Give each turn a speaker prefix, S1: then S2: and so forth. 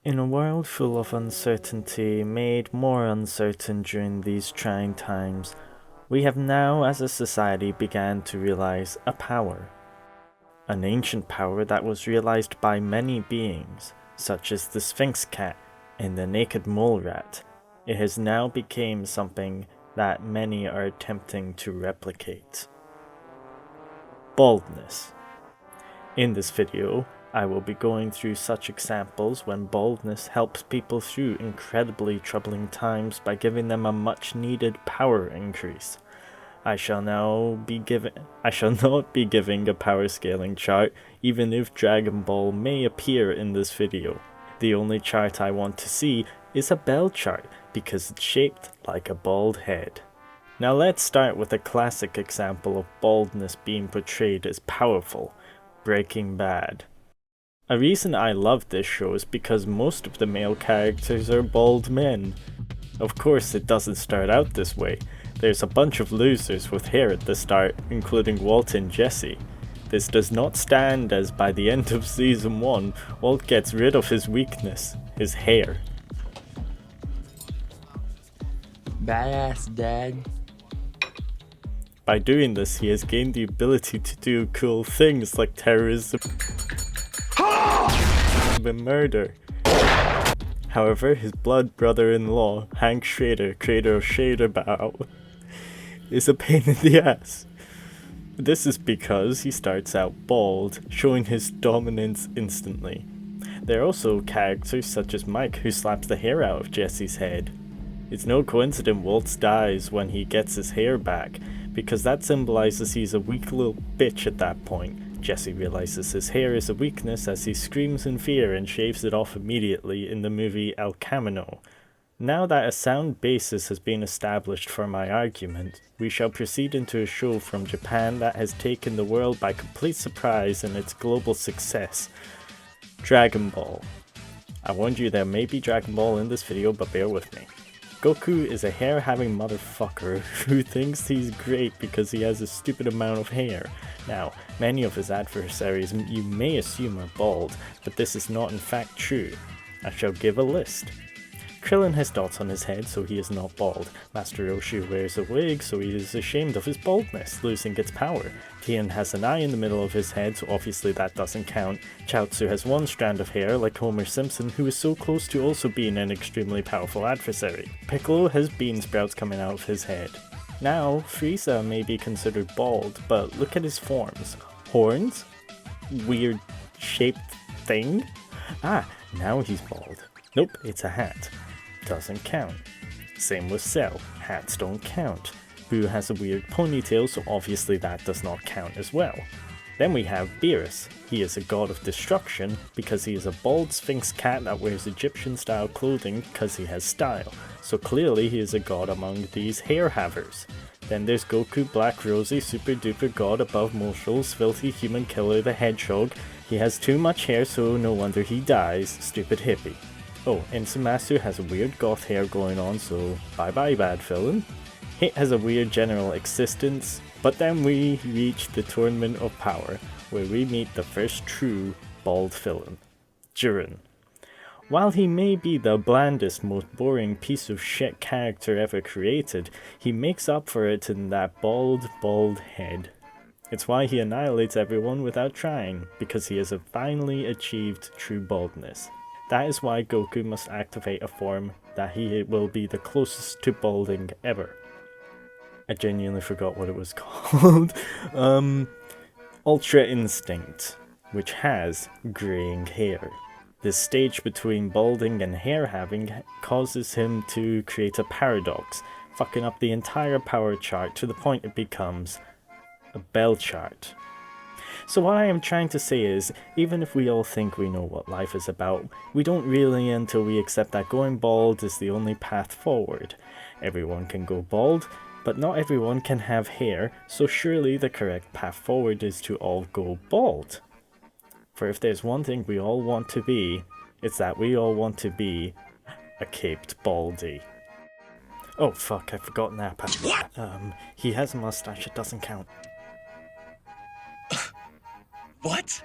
S1: In a world full of uncertainty, made more uncertain during these trying times, we have now as a society began to realize a power. An ancient power that was realized by many beings, such as the Sphynx cat and the naked mole rat. It has now become something that many are attempting to replicate. Baldness. In this video, I will be going through such examples when baldness helps people through incredibly troubling times by giving them a much needed power increase. I shall not be giving a power scaling chart, even if Dragon Ball may appear in this video. The only chart I want to see is a bell chart because it's shaped like a bald head. Now let's start with a classic example of baldness being portrayed as powerful, Breaking Bad. A reason I love this show is because most of the male characters are bald men. Of course it doesn't start out this way. There's a bunch of losers with hair at the start, including Walt and Jesse. This does not stand as by the end of season 1, Walt gets rid of his weakness, his hair.
S2: Badass dad.
S1: By doing this, he has gained the ability to do cool things like terrorism and murder. However, his blood brother-in-law, Hank Schrader, creator of Schrader Bow, is a pain in the ass. This is because he starts out bald, showing his dominance instantly. There are also characters such as Mike who slaps the hair out of Jesse's head. It's no coincidence Walt dies when he gets his hair back, because that symbolizes he's a weak little bitch at that point. Jesse realizes his hair is a weakness as he screams in fear and shaves it off immediately in the movie El Camino. Now that a sound basis has been established for my argument, we shall proceed into a show from Japan that has taken the world by complete surprise in its global success. Dragon Ball. I warned you there may be Dragon Ball in this video, but bear with me. Goku is a hair-having motherfucker who thinks he's great because he has a stupid amount of hair. Now, many of his adversaries you may assume are bald, but this is not in fact true. I shall give a list. Krillin has dots on his head, so he is not bald. Master Roshi wears a wig, so he is ashamed of his baldness, losing its power. Tien has an eye in the middle of his head, so obviously that doesn't count. Chaozu has one strand of hair, like Homer Simpson, who is so close to also being an extremely powerful adversary. Piccolo has bean sprouts coming out of his head. Now, Frieza may be considered bald, but look at his forms. Horns? Weird shaped thing? Ah, now he's bald. Nope, it's a hat. Doesn't count. Same with Cell, hats don't count. Boo has a weird ponytail, so obviously that does not count as well. Then we have Beerus. He is a god of destruction because he is a bald Sphynx cat that wears Egyptian style clothing because he has style, so clearly he is a god among these hair havers. Then there's Goku Black Rosie, super duper god above mortals, filthy human killer the hedgehog. He has too much hair, so no wonder he dies, stupid hippie. Oh, and Zamasu has a weird goth hair going on, so bye bye bad villain. Hit has a weird general existence, but then we reach the Tournament of Power, where we meet the first true bald villain, Jiren. While he may be the blandest, most boring piece of shit character ever created, he makes up for it in that bald head. It's why he annihilates everyone without trying, because he has finally achieved true baldness. That is why Goku must activate a form that he will be the closest to balding ever. I genuinely forgot what it was called. Ultra Instinct, which has graying hair. This stage between balding and hair having causes him to create a paradox, fucking up the entire power chart to the point it becomes a bell chart. So what I am trying to say is, even if we all think we know what life is about, we don't really until we accept that going bald is the only path forward. Everyone can go bald, but not everyone can have hair, so surely the correct path forward is to all go bald. For if there's one thing we all want to be, it's that we all want to be a caped baldy. Oh fuck, I've forgotten that part. He has a mustache, it doesn't count.
S2: What?